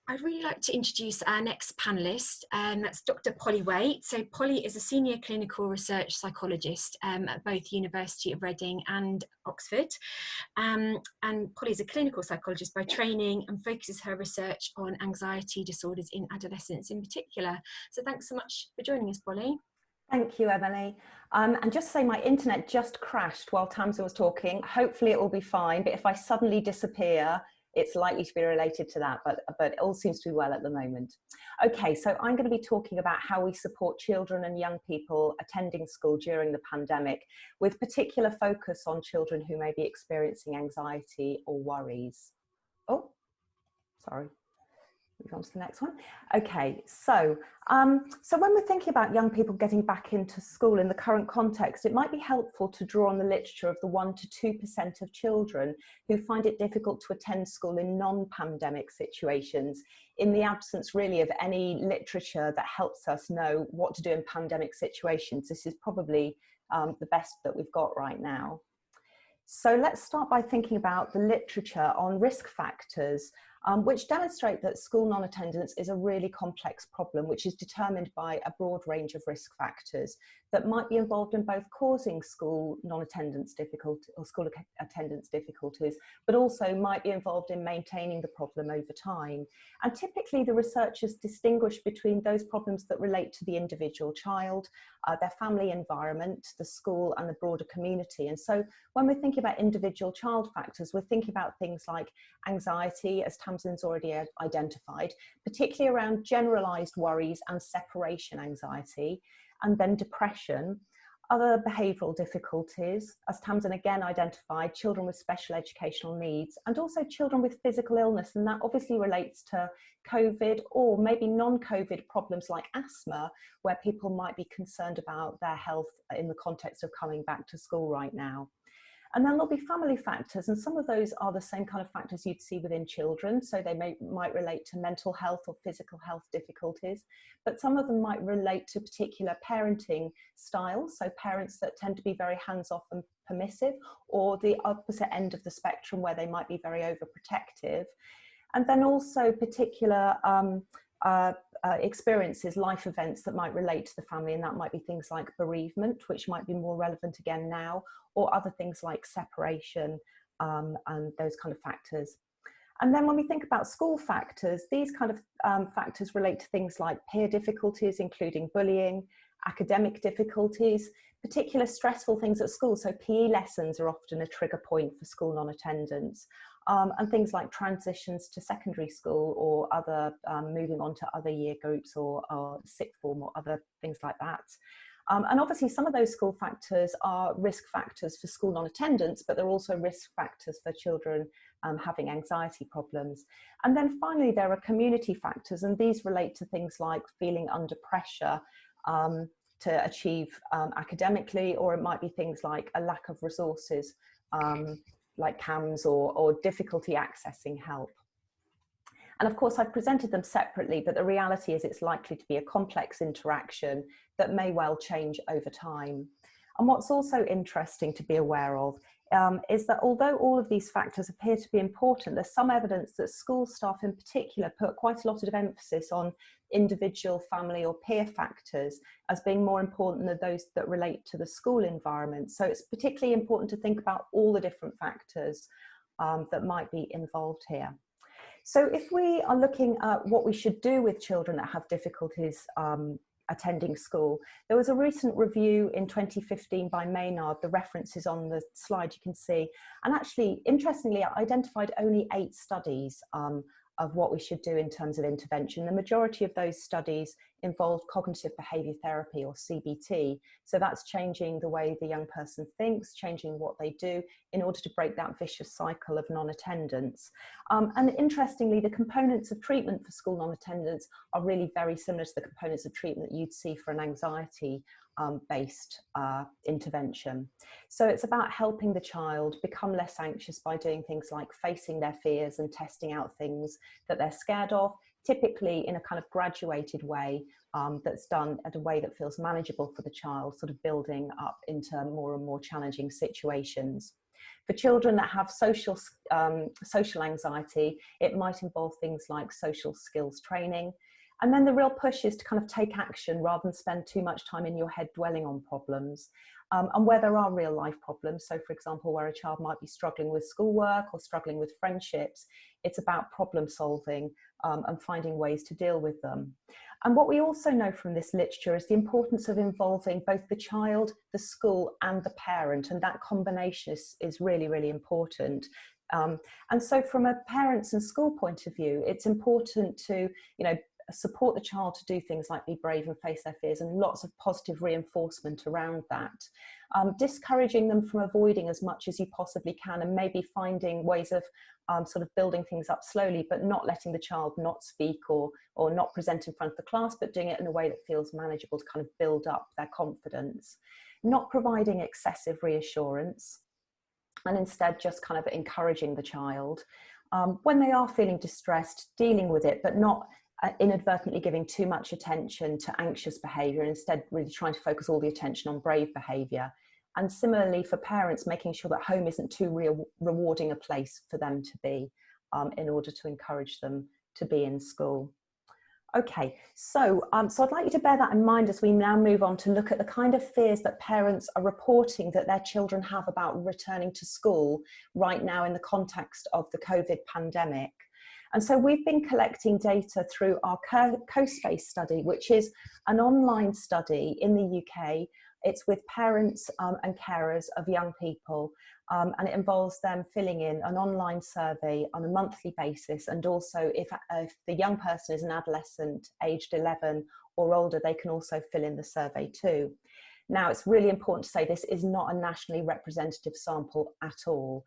I'd really like to introduce our next panellist, that's Dr. Polly Waite. So Polly is a senior clinical research psychologist at both University of Reading and Oxford. And Polly is a clinical psychologist by training and focuses her research on anxiety disorders in adolescents in particular. So thanks so much for joining us, Polly. Thank you, Emily. And just to say, my internet just crashed while Tamsin was talking. Hopefully it will be fine, but if I suddenly disappear, it's likely to be related to that, but it all seems to be well at the moment. Okay, so I'm going to be talking about how we support children and young people attending school during the pandemic, with particular focus on children who may be experiencing anxiety or worries. Oh, sorry. Move on to the next one. Okay, so when we're thinking about young people getting back into school in the current context, it might be helpful to draw on the literature of the 1 to 2% of children who find it difficult to attend school in non-pandemic situations, in the absence really of any literature that helps us know what to do in pandemic situations. This is probably the best that we've got right now. So let's start by thinking about the literature on risk factors, which demonstrate that school non-attendance is a really complex problem, which is determined by a broad range of risk factors that might be involved in both causing school non-attendance difficulty or school attendance difficulties, but also might be involved in maintaining the problem over time. And typically the researchers distinguish between those problems that relate to the individual child, their family environment, the school and the broader community. And so when we're thinking about individual child factors, we're thinking about things like anxiety, as Tamsin's already identified, particularly around generalized worries and separation anxiety, and then depression, other behavioural difficulties, as Tamsin again identified, children with special educational needs, and also children with physical illness, and that obviously relates to COVID or maybe non-COVID problems like asthma, where people might be concerned about their health in the context of coming back to school right now. And then there'll be family factors, and some of those are the same kind of factors you'd see within children. So they might relate to mental health or physical health difficulties, but some of them might relate to particular parenting styles. So parents that tend to be very hands-off and permissive, or the opposite end of the spectrum where they might be very overprotective. And then also particular experiences, life events that might relate to the family, and that might be things like bereavement, which might be more relevant again now, or other things like separation and those kind of factors. And then when we think about school factors, these kind of factors relate to things like peer difficulties, including bullying, academic difficulties, particular stressful things at school. So PE lessons are often a trigger point for school non-attendance. And things like transitions to secondary school or other moving on to other year groups or sixth form or other things like that. And obviously some of those school factors are risk factors for school non-attendance, but they're also risk factors for children having anxiety problems. And then finally, there are community factors, and these relate to things like feeling under pressure to achieve academically, or it might be things like a lack of resources, like CAMS or difficulty accessing help. And of course, I've presented them separately, but the reality is it's likely to be a complex interaction that may well change over time. And what's also interesting to be aware of is that although all of these factors appear to be important, there's some evidence that school staff in particular put quite a lot of emphasis on individual, family or peer factors as being more important than those that relate to the school environment. So it's particularly important to think about all the different factors that might be involved here. So if we are looking at what we should do with children that have difficulties attending school, there was a recent review in 2015 by Maynard, the references on the slide you can see, and actually, interestingly, identified only 8 studies of what we should do in terms of intervention. The majority of those studies involved cognitive behaviour therapy, or CBT. So that's changing the way the young person thinks, changing what they do in order to break that vicious cycle of non-attendance. And interestingly, the components of treatment for school non-attendance are really very similar to the components of treatment that you'd see for an anxiety based intervention. So it's about helping the child become less anxious by doing things like facing their fears and testing out things that they're scared of, typically in a kind of graduated way that's done at a way that feels manageable for the child, sort of building up into more and more challenging situations. For children that have social anxiety, it might involve things like social skills training. And then the real push is to kind of take action rather than spend too much time in your head dwelling on problems. And where there are real life problems, so for example, where a child might be struggling with schoolwork or struggling with friendships, it's about problem solving and finding ways to deal with them. And what we also know from this literature is the importance of involving both the child, the school and the parent, and that combination is really, really important. And so from a parents and school point of view, it's important to, support the child to do things like be brave and face their fears, and lots of positive reinforcement around that. Discouraging them from avoiding as much as you possibly can, and maybe finding ways of sort of building things up slowly, but not letting the child not speak or not present in front of the class, but doing it in a way that feels manageable to kind of build up their confidence. Not providing excessive reassurance, and instead just kind of encouraging the child. When they are feeling distressed, dealing with it, but not inadvertently giving too much attention to anxious behaviour, and instead really trying to focus all the attention on brave behaviour. And similarly for parents, making sure that home isn't too rewarding a place for them to be in order to encourage them to be in school. Okay, so I'd like you to bear that in mind as we now move on to look at the kind of fears that parents are reporting that their children have about returning to school right now in the context of the COVID pandemic. And so we've been collecting data through our Co-Space study, which is an online study in the UK. It's with parents and carers of young people, and it involves them filling in an online survey on a monthly basis. And also if the young person is an adolescent aged 11 or older, they can also fill in the survey too. Now, it's really important to say this is not a nationally representative sample at all.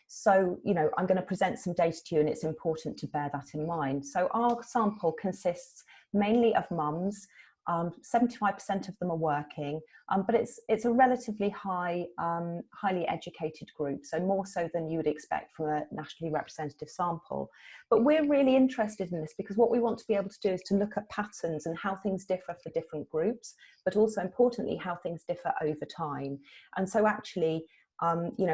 So, I'm going to present some data to you, and it's important to bear that in mind. So our sample consists mainly of mums. 75% of them are working, but it's a relatively highly educated group, so more so than you would expect from a nationally representative sample. But we're really interested in this because what we want to be able to do is to look at patterns and how things differ for different groups, but also importantly how things differ over time. And so actually,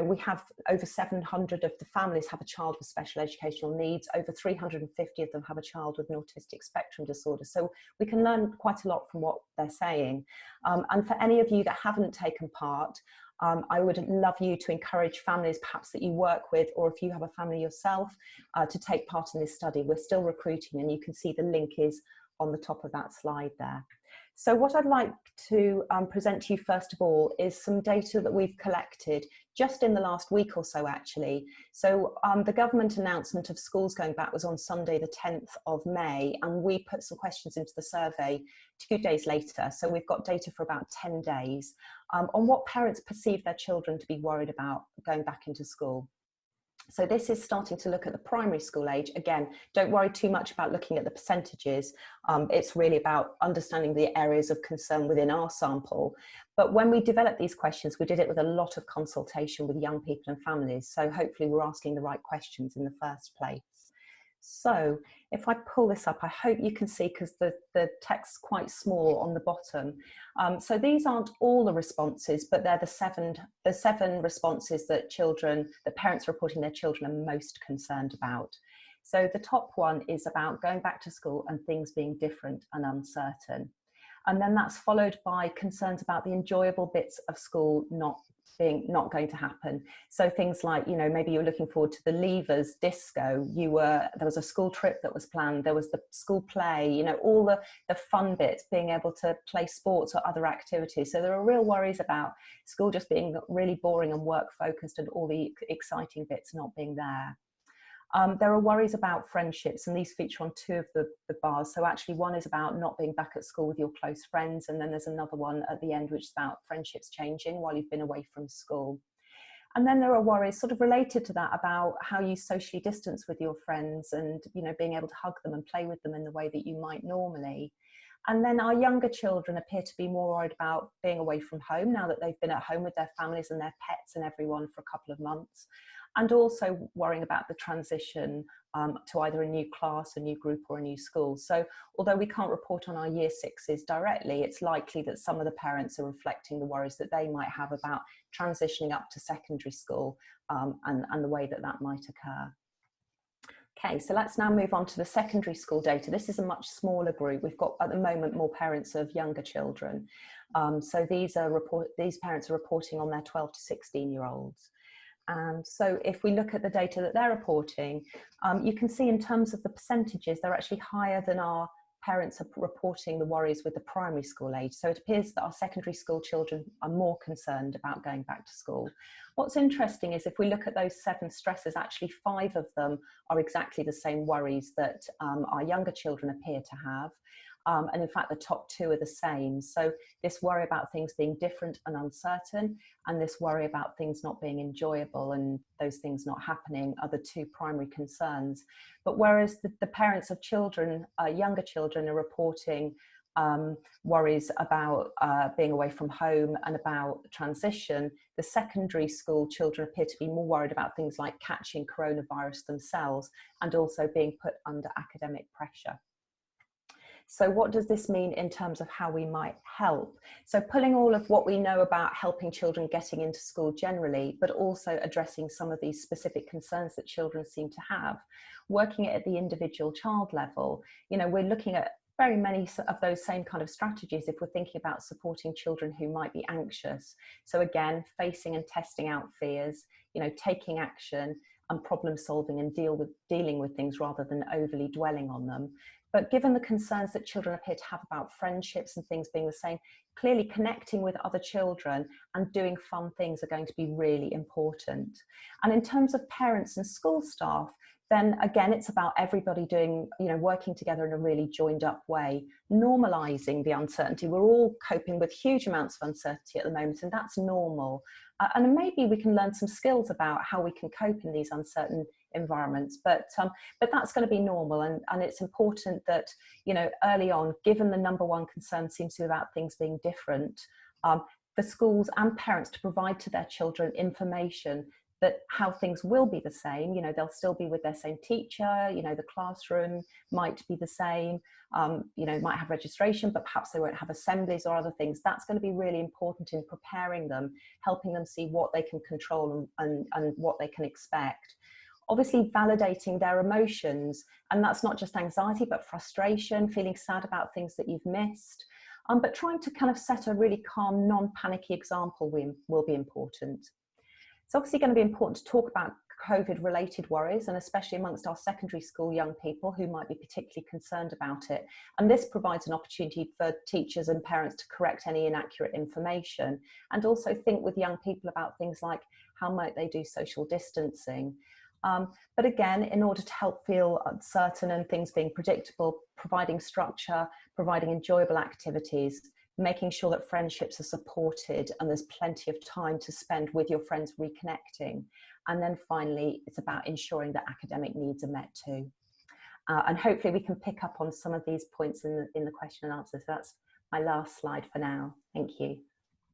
we have over 700 of the families have a child with special educational needs. Over 350 of them have a child with an autistic spectrum disorder. So we can learn quite a lot from what they're saying. And for any of you that haven't taken part, I would love you to encourage families perhaps that you work with, or if you have a family yourself, to take part in this study. We're still recruiting, and you can see the link is on the top of that slide there. So what I'd like to present to you first of all is some data that we've collected just in the last week or so actually. So the government announcement of schools going back was on Sunday the 10th of May, and we put some questions into the survey 2 days later. So we've got data for about 10 days on what parents perceive their children to be worried about going back into school. So this is starting to look at the primary school age. Again, don't worry too much about looking at the percentages. It's really about understanding the areas of concern within our sample. But when we developed these questions, we did it with a lot of consultation with young people and families. So hopefully we're asking the right questions in the first place. So if I pull this up, I hope you can see, because the text's quite small on the bottom. So these aren't all the responses, but they're the seven responses that parents are reporting their children are most concerned about. So the top one is about going back to school and things being different and uncertain. And then that's followed by concerns about the enjoyable bits of school not going to happen. So things like, maybe you're looking forward to the Leavers disco, there was a school trip that was planned, there was the school play, all the fun bits, being able to play sports or other activities. So there are real worries about school just being really boring and work focused, and all the exciting bits not being there. There are worries about friendships, and these feature on 2 of the bars. So actually one is about not being back at school with your close friends, and then there's another one at the end which is about friendships changing while you've been away from school. And then there are worries sort of related to that about how you socially distance with your friends, and being able to hug them and play with them in the way that you might normally. And then our younger children appear to be more worried about being away from home now that they've been at home with their families and their pets and everyone for a couple of months. and also worrying about the transition to either a new class, a new group, or a new school. So although we can't report on our year sixes directly, it's likely that some of the parents are reflecting the worries that they might have about transitioning up to secondary school, and the way that that might occur. Okay, so let's now move on to the secondary school data. This is a much smaller group. We've got at the moment more parents of younger children. So these parents are reporting on their 12 to 16-year-olds. And so if we look at the data that they're reporting, you can see in terms of the percentages, they're actually higher than our parents are reporting the worries with the primary school age. So it appears that our secondary school children are more concerned about going back to school. What's interesting is if we look at those 7 stresses, actually 5 of them are exactly the same worries that our younger children appear to have. And in fact, the top 2 are the same. So this worry about things being different and uncertain, and this worry about things not being enjoyable and those things not happening are the 2 primary concerns. But whereas the parents of children, younger children, are reporting worries about being away from home and about transition, the secondary school children appear to be more worried about things like catching coronavirus themselves and also being put under academic pressure. So what does this mean in terms of how we might help? So pulling all of what we know about helping children getting into school generally, but also addressing some of these specific concerns that children seem to have, working it at the individual child level, we're looking at very many of those same kind of strategies if we're thinking about supporting children who might be anxious. So again, facing and testing out fears, taking action and problem solving and dealing with things rather than overly dwelling on them. But given the concerns that children appear to have about friendships and things being the same, clearly connecting with other children and doing fun things are going to be really important. And in terms of parents and school staff, then again, it's about everybody doing, working together in a really joined up way, normalizing the uncertainty. We're all coping with huge amounts of uncertainty at the moment, and that's normal. And maybe we can learn some skills about how we can cope in these uncertain environments, but that's going to be normal, and it's important that early on, given the number one concern seems to be about things being different, for schools and parents to provide to their children information that how things will be the same. They'll still be with their same teacher, the classroom might be the same, might have registration, but perhaps they won't have assemblies or other things. That's going to be really important in preparing them, helping them see what they can control and what they can expect. Obviously validating their emotions, and that's not just anxiety, but frustration, feeling sad about things that you've missed, but trying to kind of set a really calm, non-panicky example will be important. It's obviously going to be important to talk about COVID-related worries, and especially amongst our secondary school young people who might be particularly concerned about it. And this provides an opportunity for teachers and parents to correct any inaccurate information, and also think with young people about things like how might they do social distancing. But again, in order to help feel certain and things being predictable, providing structure, providing enjoyable activities, making sure that friendships are supported and there's plenty of time to spend with your friends reconnecting. And then finally, it's about ensuring that academic needs are met too. And hopefully we can pick up on some of these points in the question and answer. So that's my last slide for now. Thank you.